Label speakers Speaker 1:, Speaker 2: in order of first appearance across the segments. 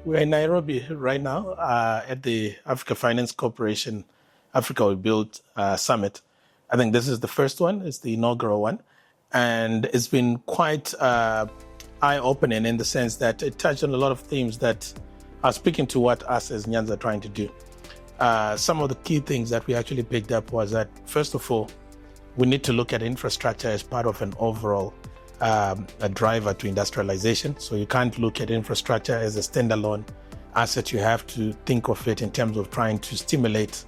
Speaker 1: we're in Nairobi right now at the Africa Finance Corporation Africa We Build Summit. I think this is the first one. It's the inaugural one. And it's been quite eye-opening in the sense that it touched on a lot of themes that are speaking to what us as Nyanza are trying to do. Some of the key things that we actually picked up was that, first of all, we need to look at infrastructure as part of an overall a driver to industrialization. So you can't look at infrastructure as a standalone asset. You have to think of it in terms of trying to stimulate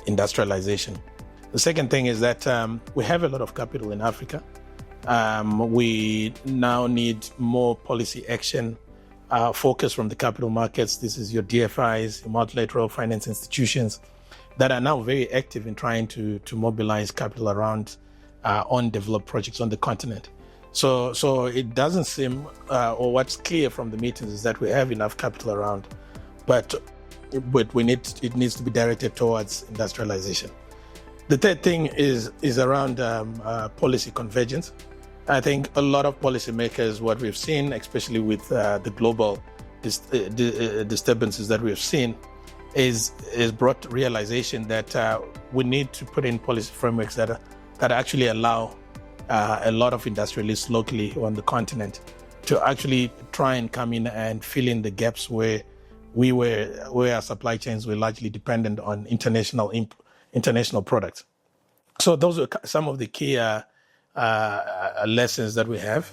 Speaker 1: industrialization. The second thing is that we have a lot of capital in Africa. We now need more policy action focus from the capital markets. This is your DFIs, your multilateral finance institutions that are now very active in trying to mobilize capital around undeveloped projects on the continent. So it doesn't seem, or what's clear from the meetings is that we have enough capital around, but it needs to be directed towards industrialization. The third thing is around policy convergence. I think a lot of policymakers, what we've seen, especially with the global disturbances that we've seen, is brought realization that we need to put in policy frameworks that actually allow a lot of industrialists locally on the continent to actually try and come in and fill in the gaps where our supply chains were largely dependent on international products. So those are some of the key lessons that we have.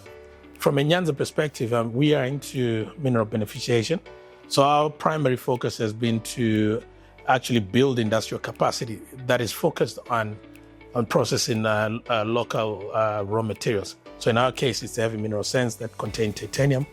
Speaker 1: From a Nyanza perspective, we are into mineral beneficiation. So our primary focus has been to actually build industrial capacity that is focused on processing local raw materials. So in our case, it's heavy mineral sands that contain titanium.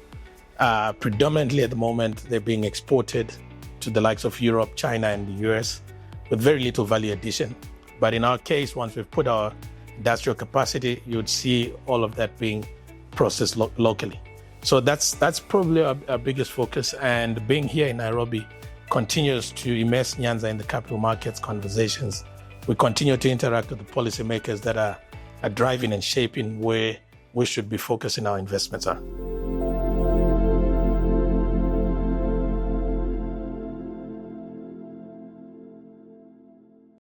Speaker 1: Predominantly at the moment, they're being exported to the likes of Europe, China, and the US with very little value addition. But in our case, once we've put our industrial capacity, you would see all of that being processed locally. So that's probably our biggest focus. And being here in Nairobi continues to immerse Nyanza in the capital markets conversations. We continue to interact with the policymakers that are driving and shaping where we should be focusing our investments on.